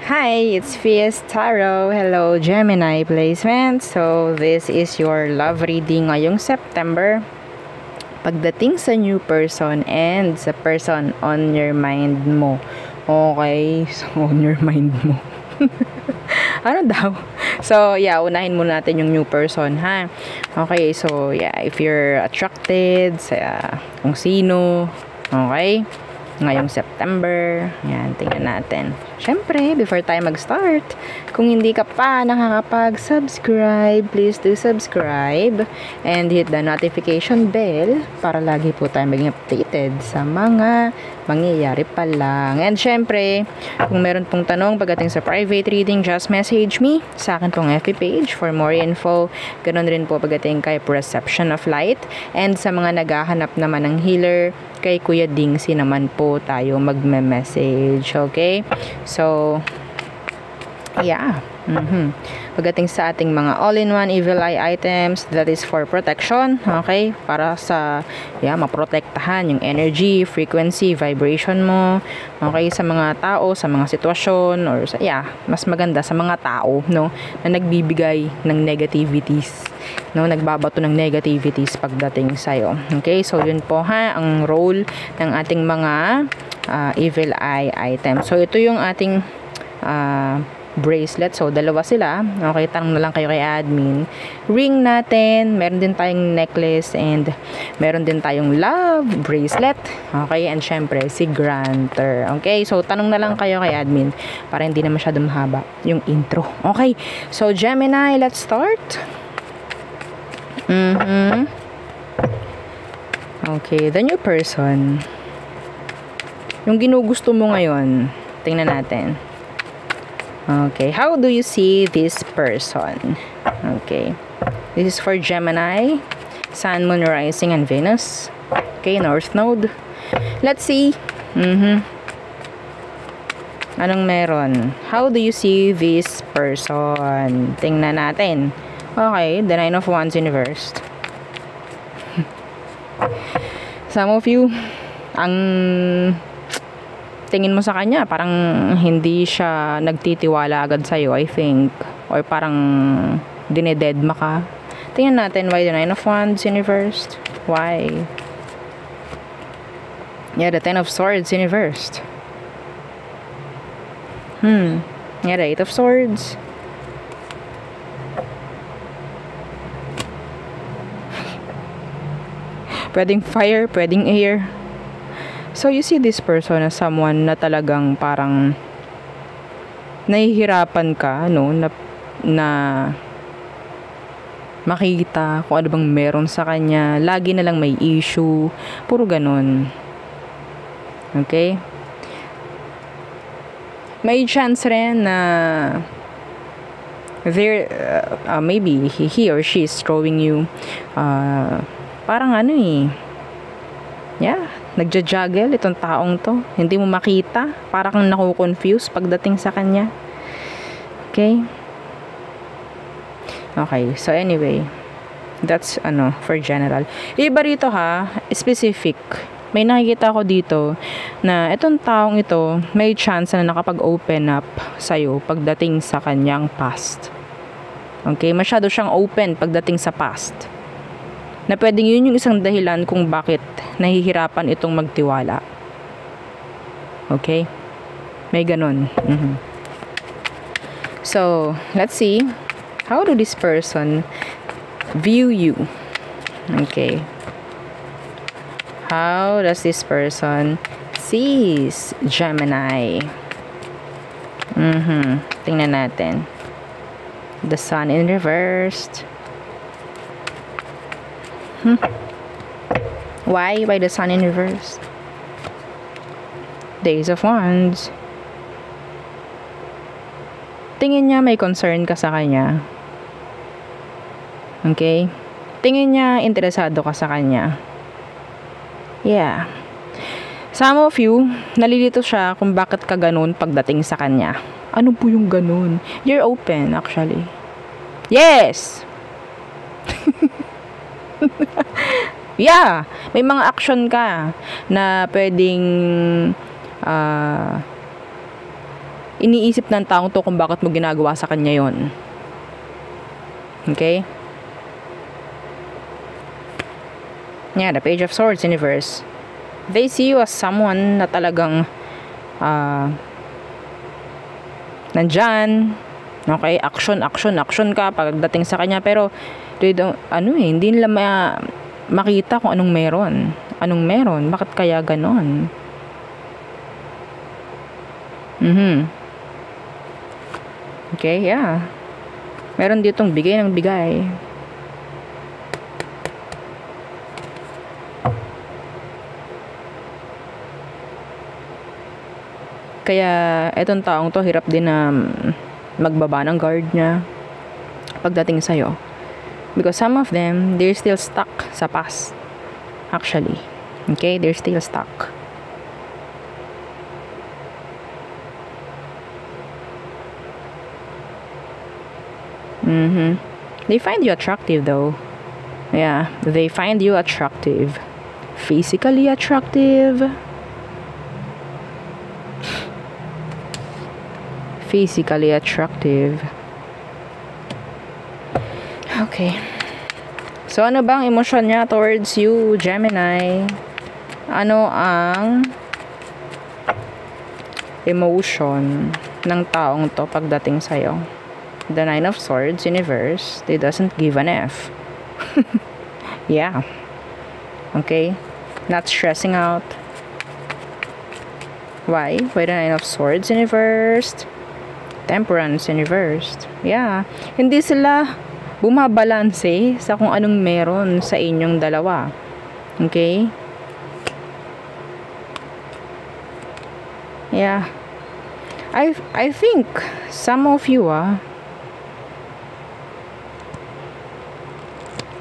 Hi, it's Fies Tarot. Hello, Gemini placement. So, this is your love reading ngayong September. Pagdating sa new person and sa person on your mind mo. Okay, so on your mind mo. Ano daw? So, yeah, unahin muna natin yung new person, ha? Okay, so, yeah, if you're attracted sa kung sino, okay? Ngayong September, yan, tingnan natin. Syempre, before tayo mag-start, kung hindi ka pa nakakapag-subscribe, please do subscribe and hit the notification bell para lagi po tayo maging updated sa mga mangyayari pa lang. And syempre, kung meron pong tanong pagdating sa private reading, just message me sa akin pong FB page for more info. Ganon rin po pagdating kay Perception of Light. And sa mga naghahanap naman ng healer, kay Kuya Dingsi naman po tayo magme-message. Okay? So, yeah. Pagdating sa ating mga all-in-one evil eye items, that is for protection, okay? Para sa, maprotektahan yung energy, frequency, vibration mo, okay? Sa mga tao, sa mga sitwasyon, or sa, mas maganda sa mga tao, no? Na nagbibigay ng negativities, no? Nagbabato ng negativities pagdating sa'yo. Okay? So, yun po ang role ng ating mga evil eye items. So, ito yung ating bracelet. So, dalawa sila. Okay, tanong na lang kayo kay admin. Ring natin. Meron din tayong necklace and meron din tayong love bracelet. Okay, and syempre, si granter. Okay, so tanong na lang kayo kay admin para hindi na masyadong mahaba yung intro. Okay, so Gemini, let's start. Okay, the new person. Yung ginugusto mo ngayon, tingnan natin. Okay, how do you see this person? Okay, this is for Gemini, Sun, Moon, Rising, and Venus. Okay, North Node. Let's see. Anong meron? How do you see this person? Tingnan natin. Okay, the Nine of Wands Universe. Some of you, ang tingin mo sa kanya, parang hindi siya nagtitiwala agad sa'yo, I think. Or parang dinededma ka. Tingnan natin why the Nine of Wands Universe. Why? Yeah, the Ten of Swords Universe. Yeah, the Eight of Swords. Pwedeng fire, pwedeng air. So, you see this person as someone na talagang parang nahihirapan ka, no? Na makita kung ano bang meron sa kanya. Lagi na lang may issue. Puro ganun. Okay? May chance rin na there, maybe he or she is throwing you parang nagja-juggle itong taong to. Hindi mo makita. Para kang naku-confuse pagdating sa kanya. Okay? Okay. So, anyway. That's, for general. Iba rito specific. May nakikita ko dito na itong taong ito, may chance na nakapag-open up sa'yo pagdating sa kanyang past. Okay? Masyado siyang open pagdating sa past. Na pwedeng yun yung isang dahilan kung bakit nahihirapan itong magtiwala. Okay? May ganun. So, let's see. How do this person view you? Okay. How does this person sees Gemini? Tingnan natin. The Sun in reversed. Why the Sun in reverse? Days of Wands. Tingin niya may concern ka sa kanya. Okay? Tingin niya interesado ka sa kanya. Yeah. Some of you, nalilito siya kung bakit ka ganun pagdating sa kanya. Ano po yung ganun? You're open, actually. Yes! Yeah, may mga action ka na pwedeng iniisip ng taong to kung bakit mo ginagawa sa kanya yon. Okay? Yeah, the Page of Swords in reverse. They see you as someone na talagang nandyan. Okay, action ka pagdating sa kanya, pero they don't, hindi nila makita kung anong meron. Bakit kaya ganon? Okay, yeah. Meron ditong bigay ng bigay. Kaya etong taong to hirap din na magbaba ng guard niya pagdating sa'yo. Because some of them, they're still stuck sa past. Actually. Okay? They're still stuck. They find you attractive though. Yeah, they find you attractive. Physically attractive. Physically attractive. Okay. So, ano bang emosyon niya towards you, Gemini? Ano ang emotion ng taong to pagdating sa'yo? The Nine of Swords in reverse. They doesn't give an F. Yeah. Okay. Not stressing out. Why? Why the Nine of Swords in reverse? Temperance in reverse. Yeah. Hindi sila bumabalanse sa kung anong meron sa inyong dalawa. Okay? Yeah. I think some of you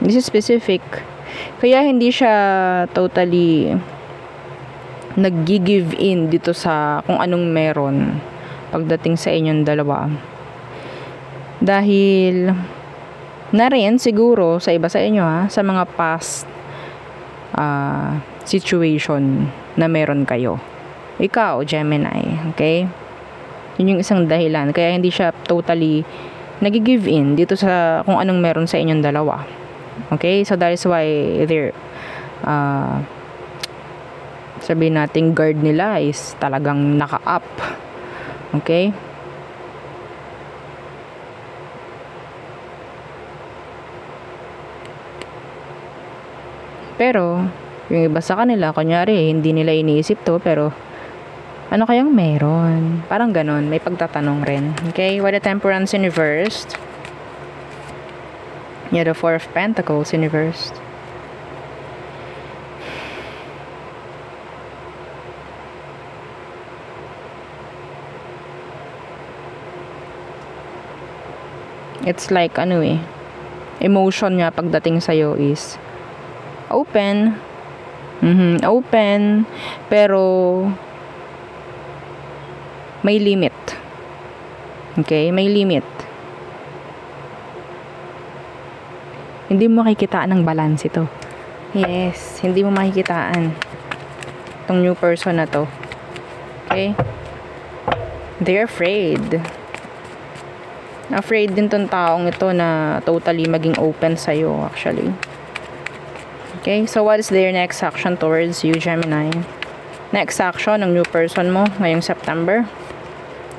this is specific. Kaya hindi siya totally nag-give in dito sa kung anong meron pagdating sa inyong dalawa. Dahil na rin siguro sa iba sa inyo sa mga past situation na meron kayo. Ikaw, Gemini, okay? Yun yung isang dahilan. Kaya hindi siya totally nag-give in dito sa kung anong meron sa inyong dalawa. Okay? So that is why they're sabihin natin guard nila is talagang naka-up. Okay? Pero yung iba sa kanila, kunyari hindi nila iniisip to, pero ano kayang meron? Parang ganon, may pagtatanong rin. Okay? Why the Temperance in reversed? Yeah, the Four of Pentacles in reversed. It's like emotion niya pagdating sa'yo is open. Open, pero may limit. Okay? May limit. Hindi mo makikitaan ng balance ito. Yes, hindi mo makikitaan itong new person na to. Okay? They're afraid. Afraid din tong taong ito na totally maging open sa'yo, actually. Okay? So, what is their next action towards you, Gemini? Next action ng new person mo ngayong September.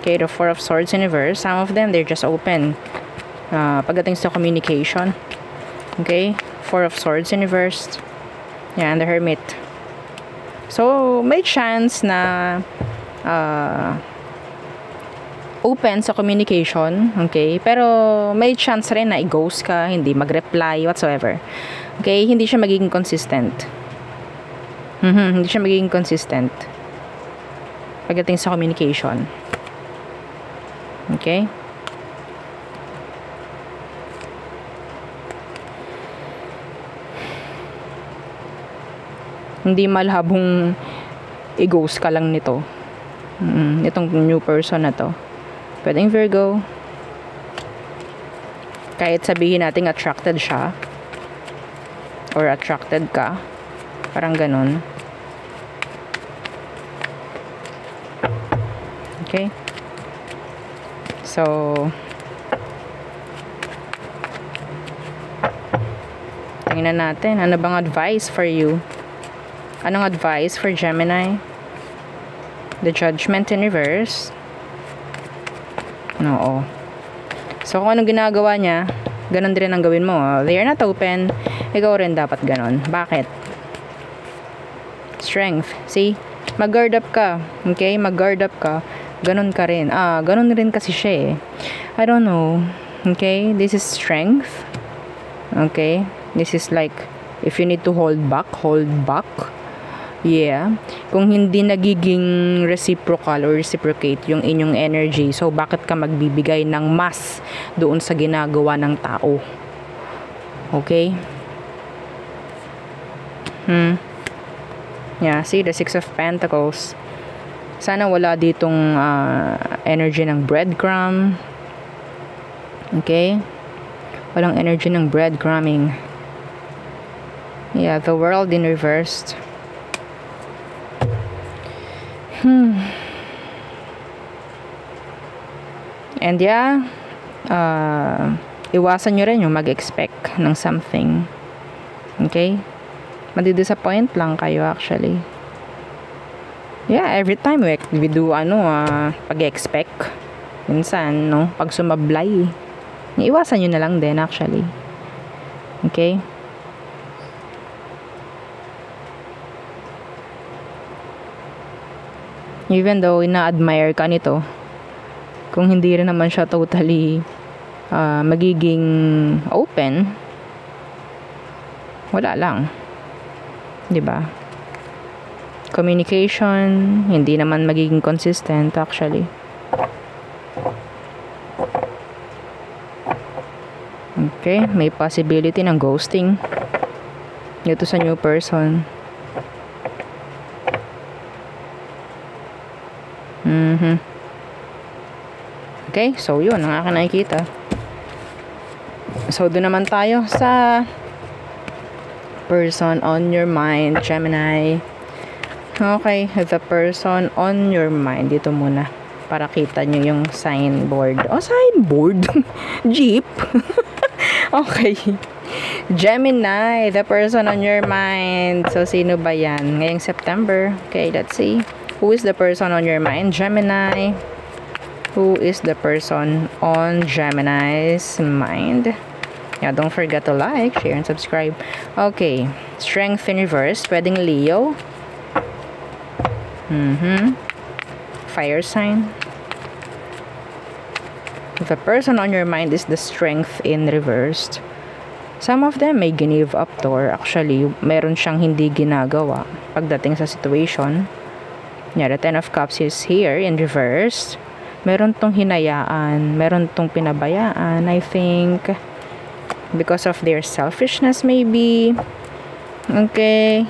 Okay, the Four of Swords in reverse. Some of them, they're just open. Pagdating sa communication. Okay? Four of Swords in reverse. Yeah, and the Hermit. So, may chance na open sa communication. Okay? Pero, may chance rin na i-ghost ka, hindi mag-reply, whatsoever. Okay? Hindi siya magiging consistent. Hindi siya magiging consistent pagdating sa communication. Okay? Hindi malhabong i-ghost ka lang nito. Itong new person na to. Pwedeng Virgo. Kahit sabihin natin attracted siya. Or attracted ka. Parang ganun. Okay? So, tingnan natin, ano bang advice for you? Anong advice for Gemini? The Judgment in reverse. Oo. So, kung anong ginagawa niya, ganun din ang gawin mo. They are not open. Ikaw rin dapat ganun. Bakit? Strength. See? Mag-guard up ka. Okay? Mag-guard up ka. Ganun ka rin. Ganun rin kasi siya eh. I don't know. Okay? This is strength. Okay? This is like, if you need to hold back, hold back. Yeah. Kung hindi nagiging reciprocal or reciprocate yung inyong energy, so bakit ka magbibigay ng mas doon sa ginagawa ng tao? Okay? Yeah, see, the Six of Pentacles. Sana wala ditong energy ng breadcrumb. Okay? Walang energy ng breadcrumbing. Yeah, the World in reversed. And yeah, iwasan nyo rin yung mag-expect ng something. Okay? Madi-disappoint lang kayo actually. Yeah, every time we do pag-expect. Minsan, no? Pag sumablay, iwasan nyo na lang din actually. Okay? Even though ina-admire ka nito, kung hindi rin naman siya totally magiging open, wala lang. 'Di ba? Communication, hindi naman magiging consistent actually. Okay, may possibility ng ghosting dito sa new person. Okay, so yun ang aking nakikita. So doon naman tayo sa person on your mind, Gemini. Okay, the person on your mind. Dito muna para kita nyo yung signboard. Oh, signboard? Jeep? Okay. Gemini, the person on your mind. So sino ba yan? Ngayong September. Okay, let's see. Who is the person on your mind? Gemini. Who is the person on Gemini's mind? Yeah, don't forget to like, share, and subscribe. Okay. Strength in reverse. Pwedeng Leo. Fire sign. The person on your mind is the strength in reversed. Some of them may give up to, or actually, meron siyang hindi ginagawa pagdating sa situation. Yeah, the Ten of Cups is here in reverse. Meron tong hinayaan, meron tong pinabayaan, I think, because of their selfishness maybe. Okay.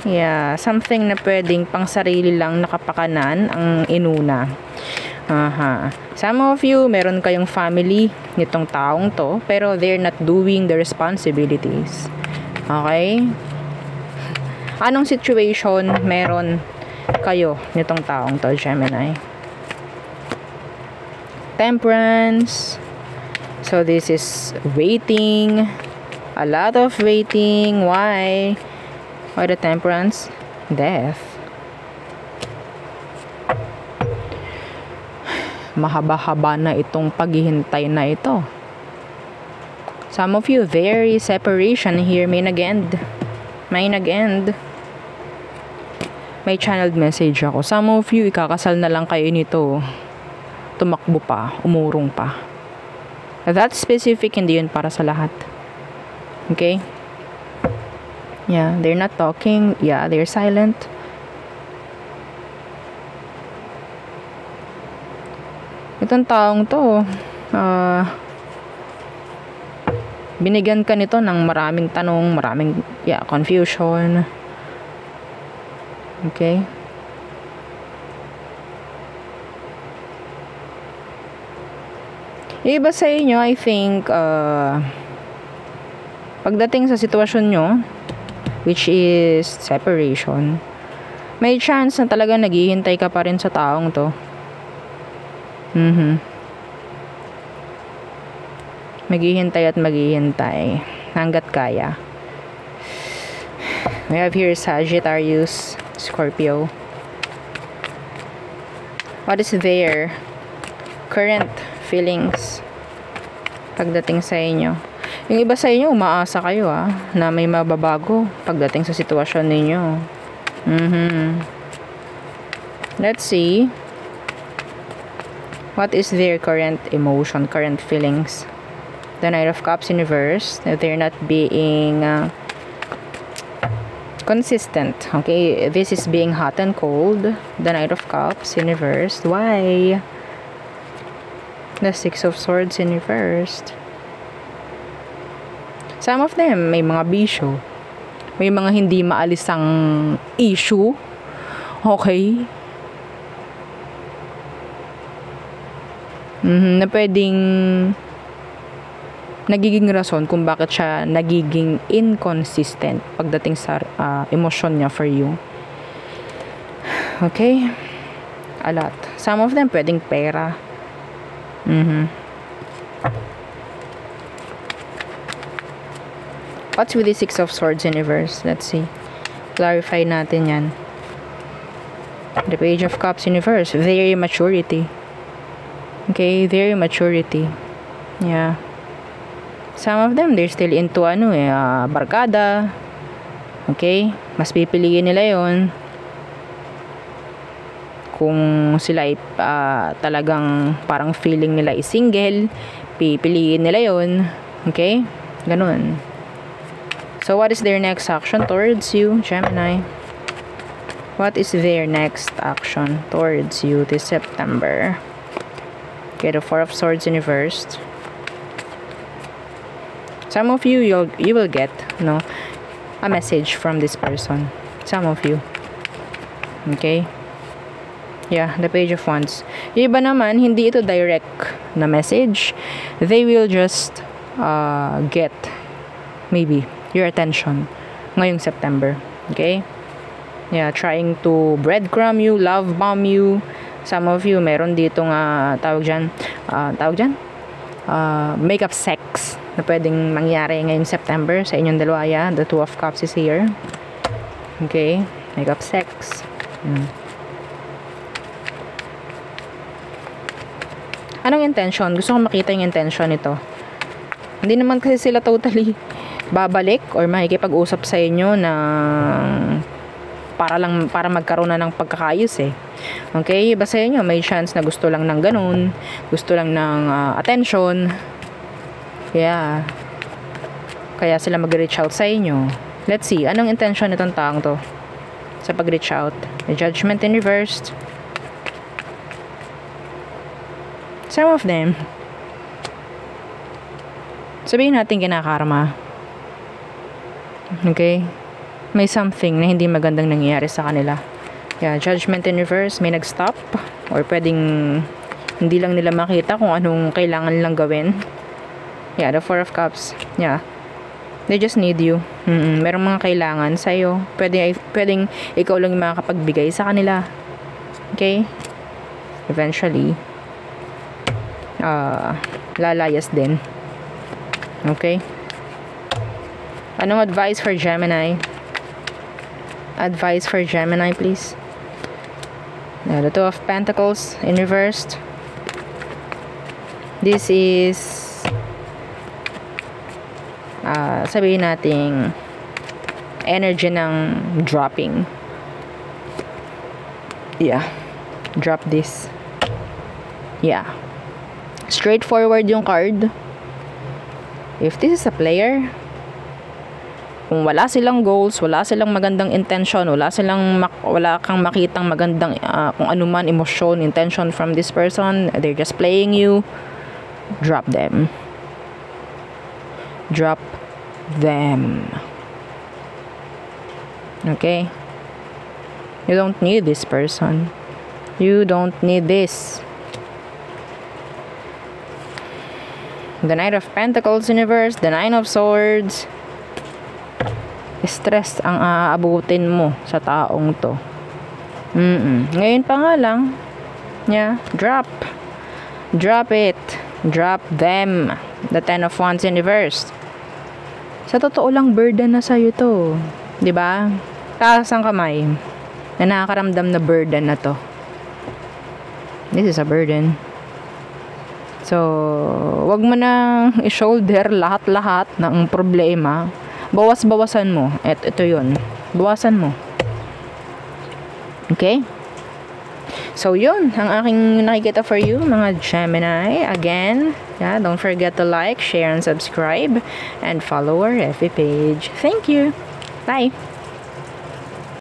Yeah, something na pwedeng pang sarili lang nakapakanan ang inuna. Some of you, meron kayong family nitong taong to, pero they're not doing the responsibilities. Okay? Anong situation meron kayo nitong taong to, Gemini? Temperance. So this is waiting. A lot of waiting. Why? Why the Temperance? Death. Mahaba-haba na itong paghihintay na ito. Some of you, very separation here may nag-end. May nag-end. May channeled message ako. Some of you, ikakasal na lang kayo nito. Tumakbo pa, umurong pa. That specific, hindi yun para sa lahat. Okay? Yeah, they're not talking. Yeah, they're silent. Itong taong to, binigyan ka nito ng maraming tanong, maraming, confusion. Okay? Yung iba sa inyo, I think, pagdating sa sitwasyon nyo, which is separation, may chance na talaga naghihintay ka pa rin sa taong to. Maghihintay at maghihintay. Hanggat kaya. We have here Sagittarius, Scorpio. What is their current feelings pagdating sa inyo? Yung iba sa inyo, umaasa kayo na may mababago pagdating sa sitwasyon ninyo. Let's see. What is their current emotion, current feelings? The Knight of Cups in reverse. They're not being consistent. Okay, this is being hot and cold. The Knight of Cups in reverse. Why? The Six of Swords in reverse. Some of them may mga bisyo. May mga hindi maalisang issue. Okay? Na pwedeng nagiging rason kung bakit siya nagiging inconsistent pagdating sa emosyon niya for you. Okay? A lot. Some of them pwedeng pera. What's with the Six of Swords in reverse? Let's see. Clarify natin yan. The Page of Cups in reverse. Their maturity. Okay, their maturity. Yeah. Some of them, they're still into barkada. Okay? Mas pipiliin nila yon kung sila ay talagang parang feeling nila is single, pipiliin nila yon. Okay? Ganun. So, what is their next action towards you, Gemini? What is their next action towards you this September? Okay, the Four of Swords in reverse. Some of you, you will get, a message from this person. Some of you. Okay? Yeah, the Page of Wands. Yung iba naman, hindi ito direct na message. They will just get, maybe, your attention ngayong September. Okay? Yeah, trying to breadcrumb you, love bomb you. Some of you, meron dito nga, tawag dyan, make-up sex na pwedeng mangyari ngayong September sa inyong dalawa. Yeah, the Two of Cups is here. Okay? Make-up sex. Anong intention? Gusto kong makita yung intention nito. Hindi naman kasi sila totally babalik or makikipag-usap sa inyo ng para magkaroon na ng pagkakayos Okay? Iba sa inyo, may chance na gusto lang ng ganun, gusto lang ng attention. Yeah. Kaya sila mag-reach out sa inyo. Let's see, anong intention nitong taong to sa pag-reach out? The Judgment in reversed. Some of them, sabihin natin kinakarma. Okay? May something na hindi magandang nangyayari sa kanila. Yeah, Judgment in reverse, may nag-stop. Or pwedeng hindi lang nila makita kung anong kailangan nilang gawin. Yeah, the Four of Cups. Yeah. They just need you. Merong mga kailangan sa'yo. Pwedeng ikaw lang yung makakapagbigay sa kanila. Okay? Eventually, lalayas din. Okay? Anong advice for Gemini? Advice for Gemini, please. The Two of Pentacles in reversed. This is sabihin nating energy ng dropping. Yeah. Drop this. Yeah. Straightforward yung card. If this is a player, kung wala silang goals, wala silang magandang intention, wala kang makitang magandang kung anuman emosyon, intention from this person, they're just playing you, drop them. Drop them. Okay? You don't need this person. You don't need this. The Knight of Pentacles in reverse, the Nine of Swords. Stress ang aabutin mo sa taong to. Ngayon pa nga lang. Yeah, drop it. Drop them. The Ten of Wands in reverse. Sa totoo lang, burden na sa'yo to. 'Di ba? Taas ang kamay na nakakaramdam na burden na to. This is a burden. So, wag mo na i-shoulder lahat-lahat ng problema. Bawas-bawasan mo. Ito yun. Bawasan mo. Okay? So, yun. Ang aking nakikita for you, mga Gemini. Again, yeah, don't forget to like, share, and subscribe. And follow our FB page. Thank you. Bye.